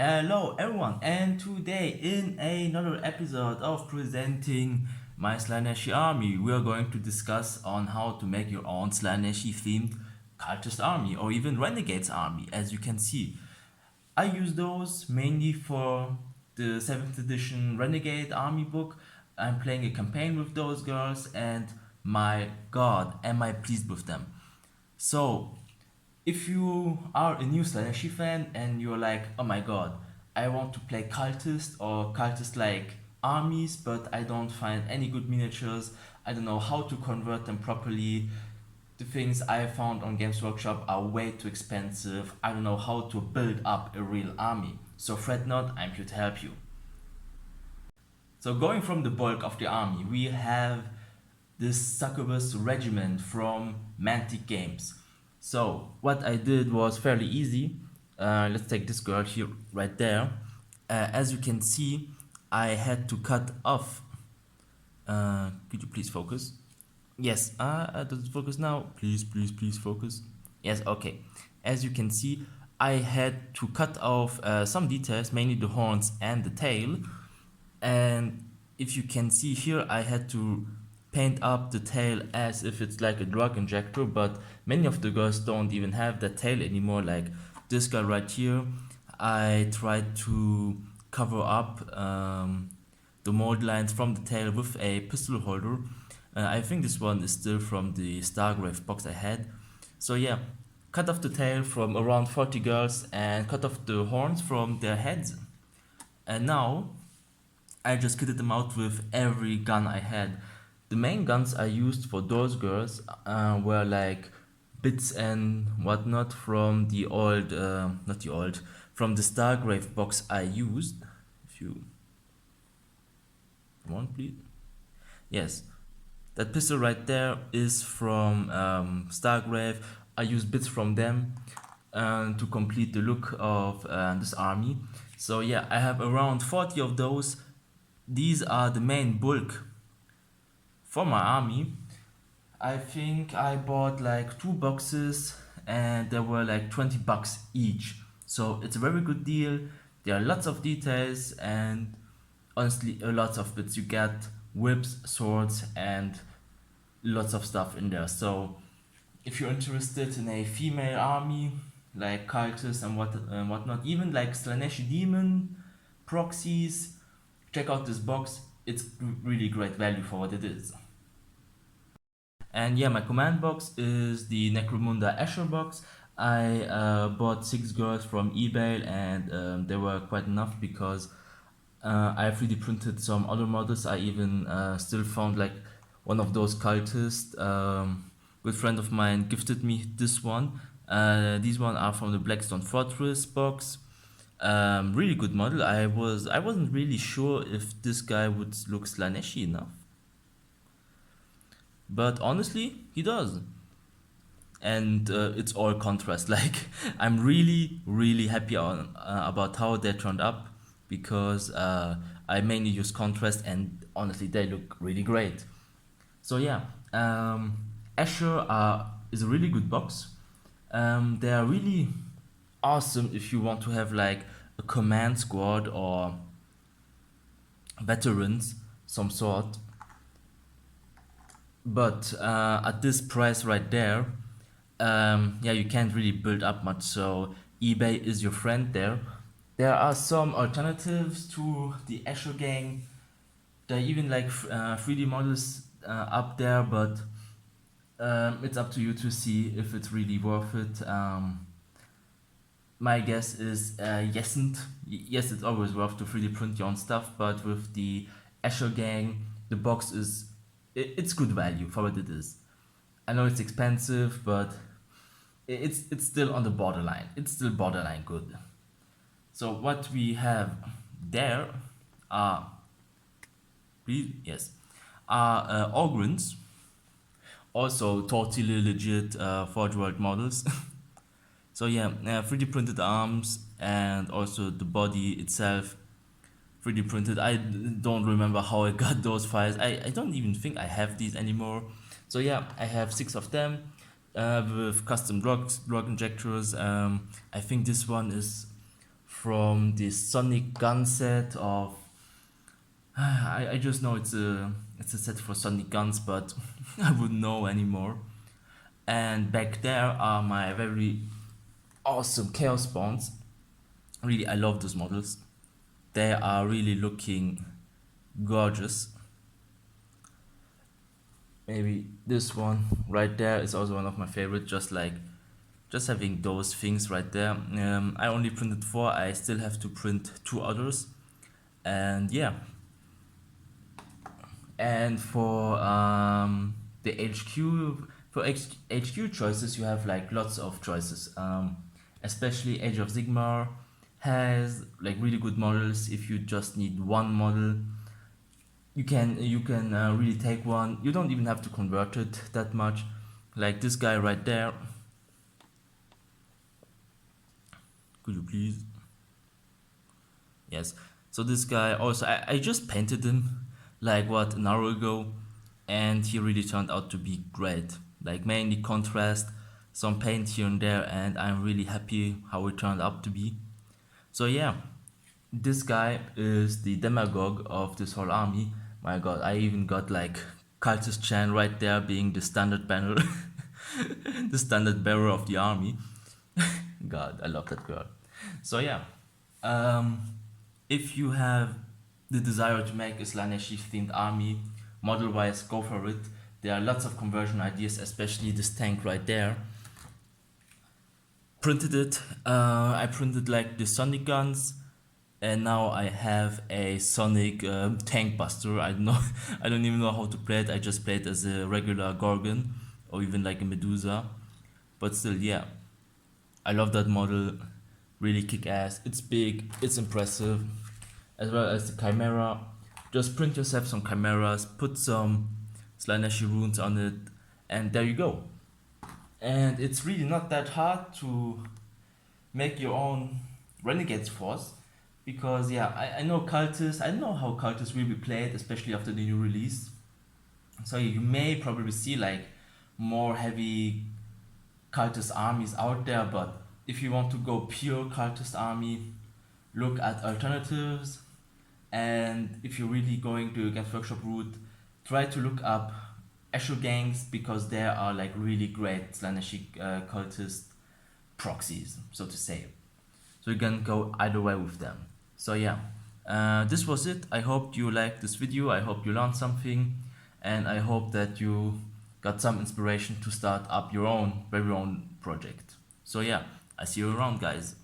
Hello everyone, and today in another episode of presenting my Slaanesh army, we are going to discuss on how to make your own Slaanesh themed cultist army or even renegades army. As you can see, I use those mainly for the 7th edition renegade army book. I'm playing a campaign with those girls, and my god, am I pleased with them. So if you are a new Slaanesh fan and you're like, oh my god, I want to play cultist or cultist like armies, but I don't find any good miniatures, I don't know how to convert them properly, the things I found on Games Workshop are way too expensive, I don't know how to build up a real army. So fret not, I'm here to help you. So going from the bulk of the army, we have this succubus regiment from Mantic Games. So what I did was fairly easy. Let's take this girl here right there. As you can see, I had to cut off. Could you please focus? Yes, does it focus now? Please focus. Yes, okay. As you can see, I had to cut off some details, mainly the horns and the tail. And if you can see here, I had to paint up the tail as if it's like a drug injector, but many of the girls don't even have that tail anymore. Like this girl right here, I tried to cover up the mold lines from the tail with a pistol holder. I think this one is still from the Stargrave box I had. So yeah, cut off the tail from around 40 girls and cut off the horns from their heads. And now I just kitted them out with every gun I had. The main guns I used for those girls were like bits and whatnot from the old, not the old, from the Stargrave box I used. If you want, please. Yes, that pistol right there is from Stargrave. I used bits from them to complete the look of this army. So yeah, I have around 40 of those. These are the main bulk for my army. I think I bought like 2 boxes and they were like 20 bucks each. So it's a very good deal. There are lots of details and honestly a lot of bits. You get whips, swords, and lots of stuff in there. So if you're interested in a female army like cultists and whatnot, even like Slaanesh demon proxies, check out this box. It's really great value for what it is. And yeah, my command box is the Necromunda Asher box. I bought 6 girls from eBay and they were quite enough because I 3D printed some other models. I even still found like one of those cultists. Good friend of mine gifted me this one. These one are from the Blackstone Fortress box. Really good model. I wasn't really sure if this guy would look Slaaneshi enough, but honestly, he does. And it's all contrast. Like I'm really happy on about how they turned up because I mainly use contrast and honestly they look really great. So yeah, Asher is a really good box. They are really awesome if you want to have like a command squad or veterans some sort, but at this price right there, yeah, you can't really build up much. So eBay is your friend there. There are some alternatives to the Asher gang. There are even like 3D models up there, but it's up to you to see if it's really worth it. My guess is yesn't. Yes, it's always worth to 3D print your own stuff, but with the Asher gang, the box is it's good value for what it is. I know it's expensive, but it's still on the borderline. It's still borderline good. So what we have there are yes are Ogrins, also totally legit Forge World models. So yeah, 3D printed arms and also the body itself 3D printed. I don't remember how I got those files. I don't even think I have these anymore. So yeah, I have 6 of them with custom drug injectors. I think this one is from the Sonic gun set of I just know it's a set for Sonic guns, but I wouldn't know anymore. And back there are my very awesome Chaos Spawns. Really, I love those models. They are really looking gorgeous. Maybe this one right there is also one of my favorite. Just having those things right there. I only printed 4. I still have to print 2 others. And yeah. And for the HQ, for HQ choices, you have like lots of choices. Especially Age of Sigmar has like really good models. If you just need one model, you can really take one. You don't even have to convert it that much. Like this guy right there. Could you please? Yes. So this guy also, I just painted him like what, an hour ago, and he really turned out to be great. Like mainly contrast, some paint here and there, and I'm really happy how it turned out to be. So yeah, this guy is the demagogue of this whole army. My god, I even got like cultist Chan right there being the standard banner, the standard bearer of the army. God, I love that girl. So yeah, um, if you have the desire to make a Slaanesh themed army, model wise, go for it. There are lots of conversion ideas, especially this tank right there. Printed it. I printed like the Sonic guns, and now I have a Sonic tank buster. I don't know, I don't even know how to play it. I just play it as a regular Gorgon or even like a Medusa. But still, yeah, I love that model. Really kick ass. It's big. It's impressive, as well as the Chimera. Just print yourself some Chimeras, put some Slaaneshi runes on it, and there you go. And it's really not that hard to make your own Renegades force, because yeah, I know cultists. I know how cultists will be played, especially after the new release. So you may probably see like more heavy cultist armies out there, but if you want to go pure cultist army, look at alternatives. And if you're really going to Games Workshop route, try to look up Esho gangs, because there are like really great Slaaneshi cultist proxies, so to say. So you can go either way with them. So yeah, this was it. I hope you liked this video. I hope you learned something, and I hope that you got some inspiration to start up your own very own project. So yeah, I see you around, guys.